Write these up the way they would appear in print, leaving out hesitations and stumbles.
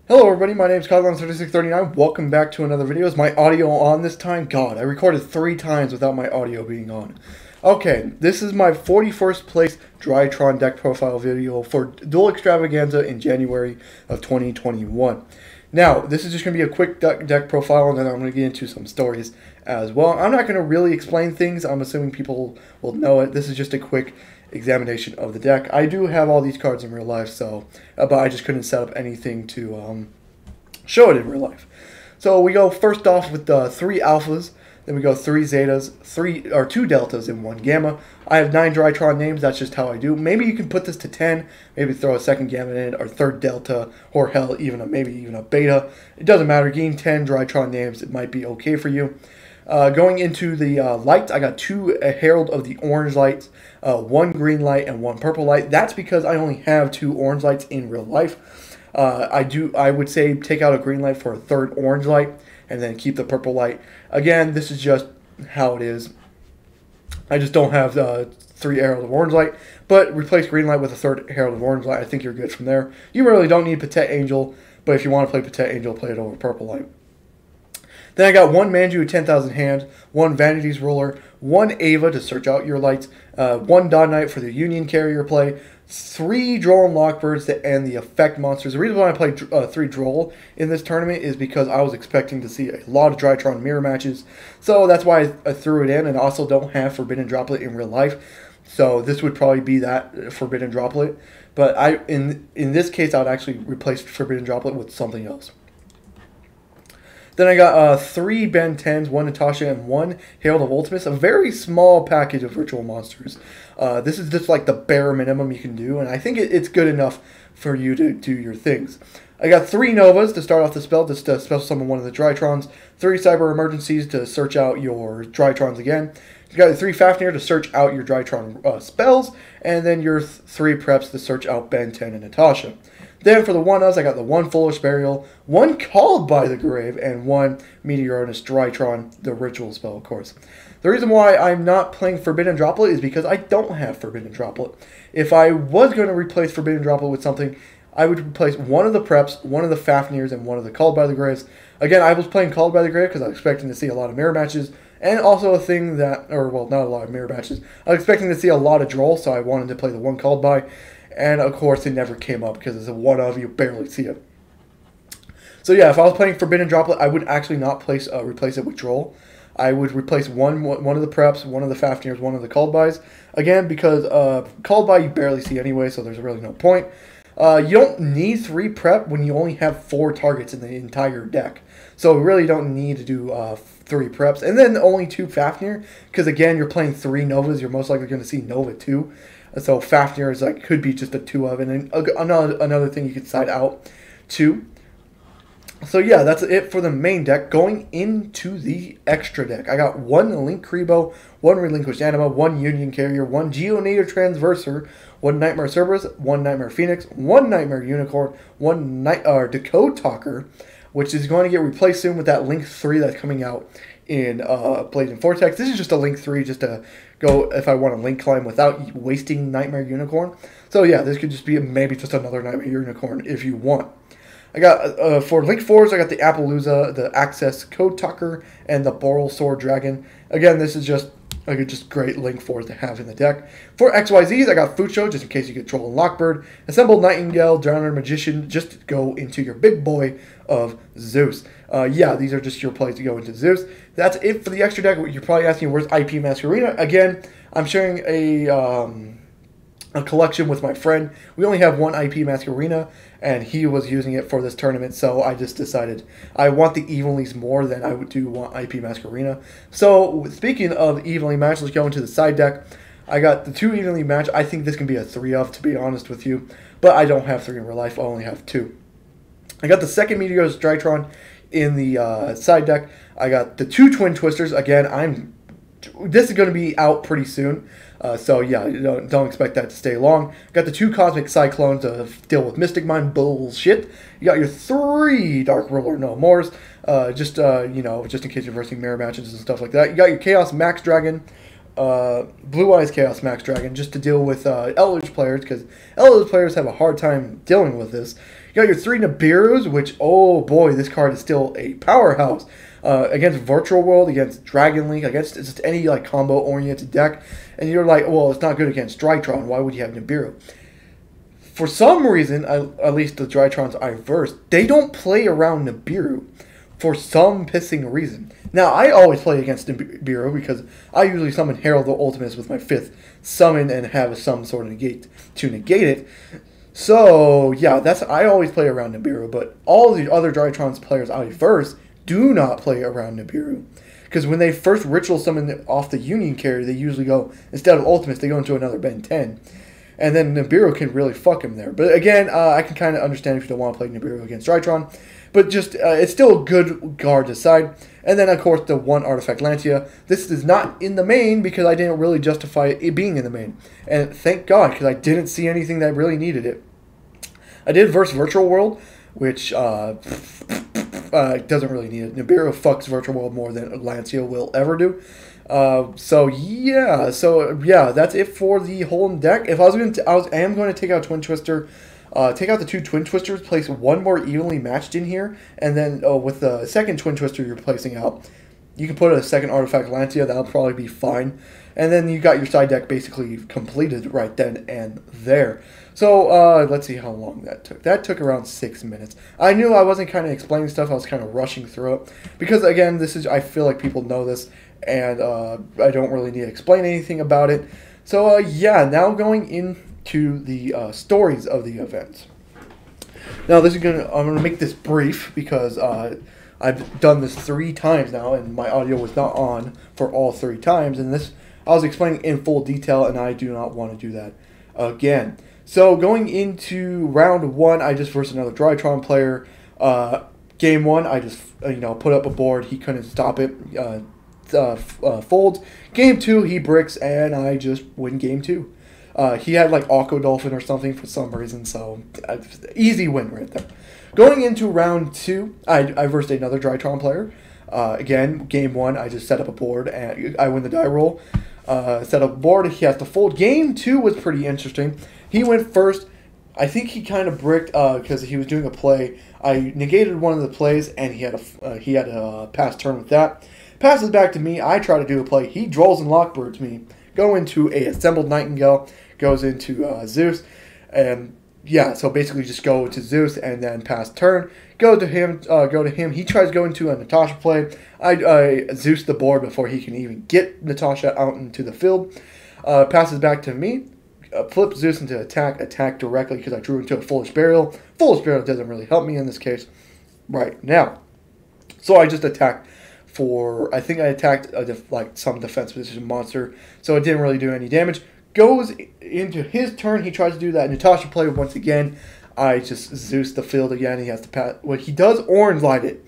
Hello everybody, my name is Codlon3639. Welcome back to another video. Is my audio on this time? God, I recorded 3 times without my audio being on. Okay, this is my 41st place Drytron deck profile video for Duel Extravaganza in January of 2021. Now, this is just going to be a quick deck profile, and then I'm going to get into some stories as well. I'm not going to really explain things. I'm assuming people will know it. This is just a quick examination of the deck. I do have all these cards in real life, so but I just couldn't set up anything to show it in real life. So we go first off with 3 alphas, then we go 3 zetas, 2 deltas, and 1 gamma. I have 9 Drytron names. That's just how I do. Maybe you can put this to 10. Maybe throw a second gamma in, or third delta, or hell, maybe even a beta. It doesn't matter. Getting 10 Drytron names, it might be okay for you. Going into the lights, I got 2 Herald of the Orange lights, 1 green light, and 1 purple light. That's because I only have 2 orange lights in real life. I would say take out a green light for a 3rd orange light, and then keep the purple light. Again, this is just how it is. I just don't have 3 Herald of Orange light, but replace green light with a 3rd Herald of Orange light. I think you're good from there. You really don't need Patet Angel, but if you want to play Patet Angel, play it over purple light. Then I got 1 Manju with 10,000 hand, 1 Vanity's Ruler, 1 Ava to search out your lights, 1 Dawn Knight for the Union Carrier play, 3 Droll and Lockbirds to end the effect monsters. The reason why I played 3 Droll in this tournament is because I was expecting to see a lot of Drytron mirror matches. So that's why I threw it in, and also don't have Forbidden Droplet in real life. So this would probably be that Forbidden Droplet. But in this case, I would actually replace Forbidden Droplet with something else. Then I got 3 Ben 10s, 1 Natasha, and 1 Herald of Ultimates. A very small package of virtual monsters. This is just like the bare minimum you can do, and I think it's good enough for you to do your things. I got 3 Novas to start off the spell, just to special summon one of the Drytrons. 3 Cyber Emergencies to search out your Drytrons again. You got 3 Fafnir to search out your Drytron spells, and then your 3 Preps to search out Ben 10 and Natasha. Then for the 1-Us, I got the 1 Foolish Burial, 1 Called by the Grave, and 1 Meteoronus Drytron, the ritual spell, of course. The reason why I'm not playing Forbidden Droplet is because I don't have Forbidden Droplet. If I was going to replace Forbidden Droplet with something, I would replace 1 of the Preps, 1 of the Fafnirs, and 1 of the Called by the Graves. Again, I was playing Called by the Grave because I was expecting to see a lot of mirror matches, and also a thing that, or well, not a lot of mirror matches. I was expecting to see a lot of Droll, so I wanted to play the 1 Called by. And, of course, it never came up because it's a 1-of, you barely see it. So, yeah, if I was playing Forbidden Droplet, I would actually not replace it with Droll. I would replace one of the Preps, 1 of the Fafnirs, 1 of the Called Bys. Again, because Called By you barely see anyway, so there's really no point. You don't need 3 Prep when you only have 4 targets in the entire deck. So, you really don't need to do 3 Preps. And then only 2 Fafnir, because, again, you're playing 3 Novas. You're most likely going to see Nova 2. So Fafnir is could be just a 2-of, and then another thing you could side out 2. So yeah, that's it for the main deck. Going into the extra deck, I got 1 Link Kribo, 1 Relinquished Anima, 1 Union Carrier, 1 Geonator Transverser, 1 Nightmare Cerberus, 1 Nightmare Phoenix, 1 Nightmare Unicorn, 1 Decode Talker, which is going to get replaced soon with that Link 3 that's coming out in Blazing Vortex. This is just a Link 3 just to go if I want to Link climb without wasting Nightmare Unicorn. So yeah, this could just be maybe just another Nightmare Unicorn if you want. I got, for Link 4s, I got the Appaloosa, the Access Code Talker, and the Boral Sword Dragon. Again, this is just great Link 4s to have in the deck. For XYZs, I got Fucho, just in case you get Troll and Lockbird. Assembled Nightingale, Drowner Magician, just to go into your big boy of Zeus. Yeah, these are just your plays to go into Zeus. That's it for the extra deck. You're probably asking, where's IP Masquerena? Again, I'm sharing a collection with my friend. We only have 1 IP Masquerena, and he was using it for this tournament, so I just decided I want the Evenlies more than I do want IP Masquerena. So, speaking of evenly matched, let's go into the side deck. I got the 2 evenly matched. I think this can be a 3-of, to be honest with you, but I don't have 3 in real life. I only have 2. I got the 2nd Meteor's Drytron in the side deck. I got the 2 Twin Twisters. Again, this is going to be out pretty soon. So yeah, don't expect that to stay long. Got the 2 Cosmic Cyclones to deal with Mystic Mind bullshit. You got your 3 Dark Ruler No Mores, just in case you're versing mirror matches and stuff like that. You got your Chaos Max Dragon, Blue Eyes Chaos Max Dragon, just to deal with Eldritch players, because Eldritch players have a hard time dealing with this. You got your 3 Nibirus, which, oh boy, this card is still a powerhouse. Against Virtual World, against Dragon Link, against just any like combo-oriented deck. And you're like, well, it's not good against Drytron. Why would you have Nibiru? For some reason, at least the Drytrons I versed, they don't play around Nibiru for some pissing reason. Now, I always play against Nibiru because I usually summon Herald the Ultimates with my 5th summon and have some sort of negate to negate it. So, yeah, I always play around Nibiru, but all the other Drytrons players I versed do not play around Nibiru. Because when they first ritual summon off the Union carry, they usually go, instead of Ultimates, they go into another Ben 10. And then Nibiru can really fuck him there. But again, I can kind of understand if you don't want to play Nibiru against Drytron. But just, it's still a good guard to side. And then, of course, the 1 Artifact Lancia. This is not in the main because I didn't really justify it being in the main. And thank God, because I didn't see anything that really needed it. I did verse Virtual World, which doesn't really need it. Nibiru fucks Virtual World more than Lancia will ever do. So yeah, that's it for the whole deck. If I am going to take out Twin Twister, take out the 2 Twin Twisters, place 1 more evenly matched in here, and then with the second Twin Twister you're placing out, you can put a second Artifact Lancia. That'll probably be fine. And then you got your side deck basically completed right then and there. So let's see how long that took. That took around 6 minutes. I knew I wasn't kind of explaining stuff. I was kind of rushing through it because again, I feel like people know this. And I don't really need to explain anything about it. So, yeah, now going into the stories of the event. Now, I'm gonna make this brief because I've done this 3 times now, and my audio was not on for all 3 times. And I was explaining in full detail, and I do not want to do that again. So, going into round 1, I just versed another Drytron player. Game 1, I just put up a board. He couldn't stop it. Folds. Game 2, he bricks, and I just win game 2. He had like Aqua Dolphin or something for some reason, so easy win right there. Going into round 2, I versed another Drytron player. Again, game 1, I just set up a board, and I win the die roll. Set up a board, he has to fold. Game 2 was pretty interesting. He went first. I think he kind of bricked because he was doing a play. I negated one of the plays, and he had a pass turn with that. Passes back to me. I try to do a play. He draws and lockbirds me. Go into a assembled Nightingale. Goes into Zeus. And yeah, so basically just go to Zeus and then pass turn. Go to him. He tries to go into a Natasha play. I Zeus the board before he can even get Natasha out into the field. Passes back to me. Flip Zeus into attack directly because I drew into a Foolish Burial. Foolish Burial doesn't really help me in this case right now. So I just attack I think I attacked some defense position monster, so it didn't really do any damage. Goes into his turn, he tries to do that Natasha play once again. I just Zeus the field again. He has to pass. Well, he does Orange Light it,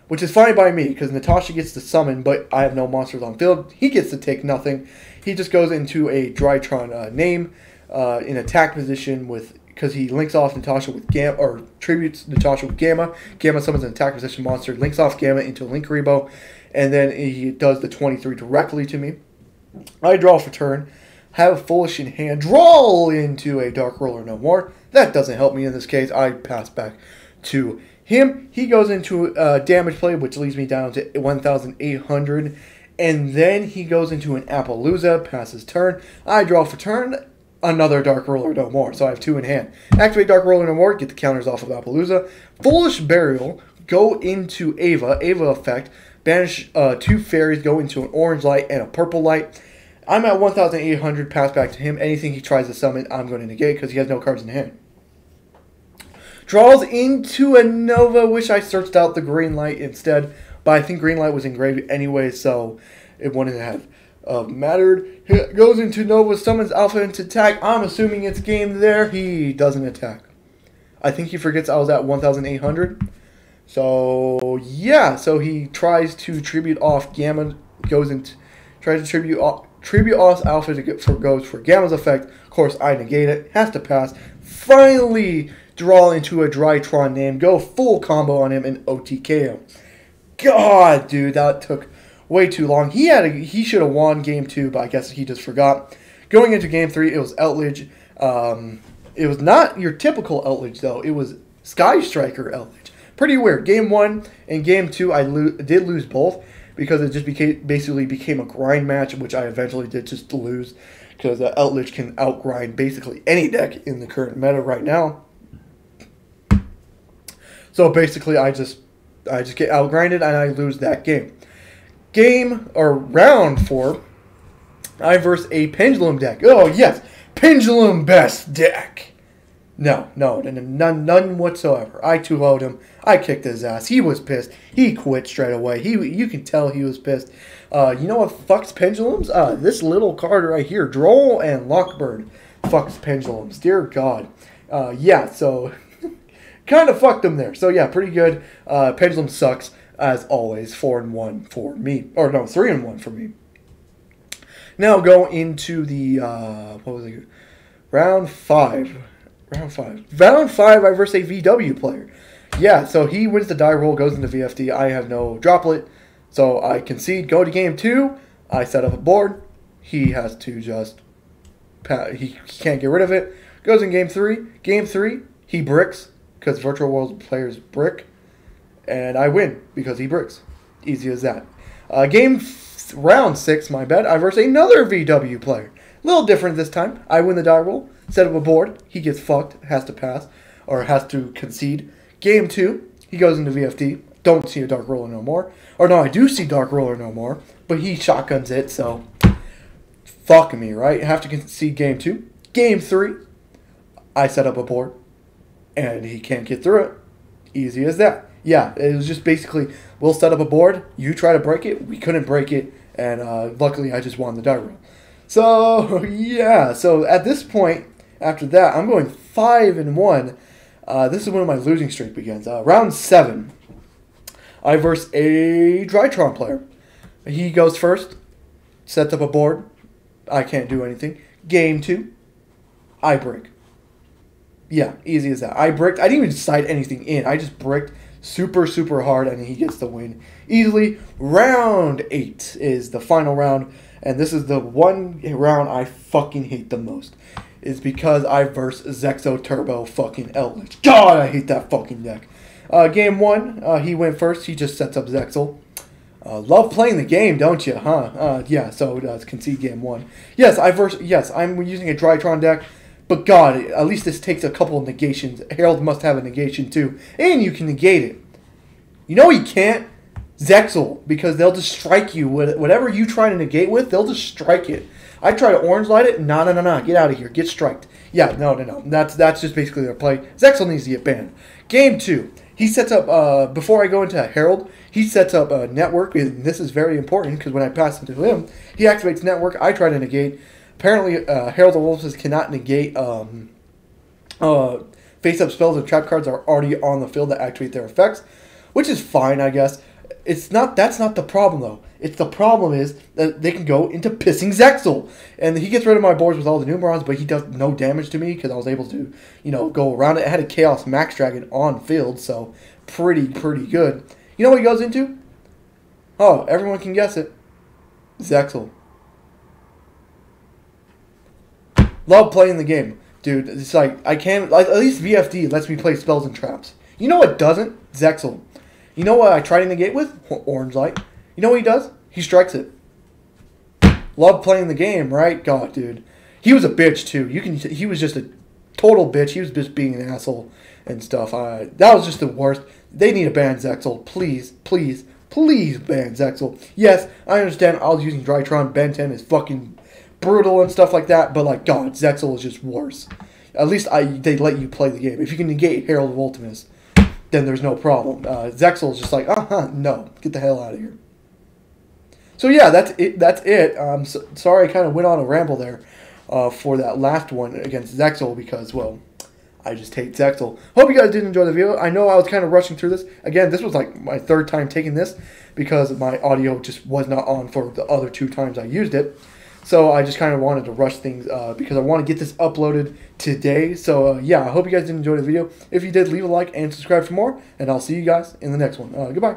which is fine by me because Natasha gets to summon, but I have no monsters on field. He gets to take nothing. He just goes into a Drytron name in attack position because he links off Natasha with Gamma, or tributes Natasha with Gamma. Gamma summons an attack position monster, links off Gamma into a Link Rebo, and then he does the 23 directly to me. I draw for turn, have a Foolish in hand, draw into a Dark Roller no more. That doesn't help me in this case. I pass back to him. He goes into a damage play, which leads me down to 1,800. And then he goes into an Appaloosa, passes turn. I draw for turn, another Dark Roller no more. So I have 2 in hand. Activate Dark Roller no more, get the counters off of Appaloosa. Foolish Burial, go into Ava effect. Banish 2 fairies, go into an Orange Light and a Purple Light. I'm at 1,800, pass back to him. Anything he tries to summon, I'm going to negate because he has no cards in hand. Draws into a Nova. Wish I searched out the Green Light instead, but I think Green Light was engraved anyway, so it wouldn't have mattered. He goes into Nova, summons Alpha into attack. I'm assuming it's game there. He doesn't attack. I think he forgets I was at 1,800. So, yeah. So he tries to tribute off Gamma, tries to tribute off Alpha goes for Gamma's effect. Of course, I negate it. Has to pass. Finally draw into a Drytron name. Go full combo on him and OTK him. God, dude, that took way too long. He should have won game 2, but I guess he just forgot. Going into game 3, it was Outledge. It was not your typical Outledge, though. It was Sky Striker Eldritch. Pretty weird. Game 1 and Game 2, I did lose both because it just basically became a grind match, which I eventually did just lose because Eldritch can outgrind basically any deck in the current meta right now. So basically, I just get outgrinded and I lose that game. Round 4, I verse a Pendulum deck. Oh yes, Pendulum best deck. No, none whatsoever. I 2-0'd him. I kicked his ass. He was pissed. He quit straight away. You can tell he was pissed. You know what fucks Pendulums? This little card right here, Droll and Lockbird, fucks Pendulums. Dear God. Yeah, so kind of fucked him there. So yeah, pretty good. Pendulum sucks as always. 4-1 for me, or no, 3-1 for me. Now go into the what was it? Round 5. Round 5, I verse a VW player. Yeah, so he wins the die roll, goes into VFD. I have no droplet, so I concede. Go to Game 2. I set up a board. He has to just... He can't get rid of it. Goes in Game 3. Game 3, he bricks, because Virtual World players brick. And I win, because he bricks. Easy as that. Round 6, my bad, I verse another VW player. A little different this time. I win the die roll, set up a board. He gets fucked, has to pass, or has to concede. Game 2, he goes into VFD. Don't see a Dark Roller no more. Or no, I do see Dark Roller no more, but he shotguns it, so fuck me, right? Have to concede Game 2. Game 3, I set up a board, and he can't get through it. Easy as that. Yeah, it was just basically, we'll set up a board, you try to break it, we couldn't break it, and luckily I just won the die roll. So, yeah, so at this point, after that, I'm going 5-1. This is when my losing streak begins. Round 7, I verse a Drytron player. He goes first, sets up a board. I can't do anything. Game 2, I break. Yeah, easy as that. I bricked. I didn't even sight anything in. I just bricked super, super hard, and he gets the win easily. Round 8 is the final round. And this is the one round I fucking hate the most. Is because I verse Zexo Turbo fucking Eldritch. God, I hate that fucking deck. Game 1, he went first. He just sets up Zexal. Love playing the game, don't you, huh? Yeah, so concede Game 1. Yes, I'm using a Drytron deck. But God, at least this takes a couple of negations. Herald must have a negation too. And you can negate it. You know he can't? Zexal, because they'll just strike you with whatever you try to negate with, they'll just strike it. I try to orange light it, no, get out of here, get striked. Yeah, no, that's just basically their play. Zexal needs to get banned. Game 2, he sets up, before I go into Herald, he sets up a network, and this is very important, because when I pass it to him, he activates network, I try to negate. Apparently, Herald of Wolves cannot negate, face-up spells and trap cards are already on the field that activate their effects, which is fine, I guess. That's not the problem, though. The problem is that they can go into pissing Zexal. And he gets rid of my boards with all the Numerons, but he does no damage to me because I was able to, go around it. I had a Chaos Max Dragon on field, so pretty good. You know what he goes into? Oh, everyone can guess it. Zexal. Love playing the game. Dude, it's like, at least VFD lets me play spells and traps. You know what doesn't? Zexal. You know what I try to negate with? Orange light. You know what he does? He strikes it. Love playing the game, right? God, dude. He was a bitch, too. He was just a total bitch. He was just being an asshole and stuff. That was just the worst. They need to ban Zexal. Please ban Zexal. Yes, I understand I was using Drytron. Ben 10 is fucking brutal and stuff like that. But, like, God, Zexal is just worse. At least they let you play the game. If you can negate Herald of Ultimus, then there's no problem. Zexal is just like, no, get the hell out of here. So yeah, that's it. Sorry I kind of went on a ramble there for that last one against Zexal because, well, I just hate Zexal. Hope you guys did enjoy the video. I know I was kind of rushing through this. Again, this was like my 3rd time taking this because my audio just was not on for the other 2 times I used it. So I just kind of wanted to rush things because I want to get this uploaded today. So yeah, I hope you guys did enjoy the video. If you did, leave a like and subscribe for more. And I'll see you guys in the next one. Goodbye.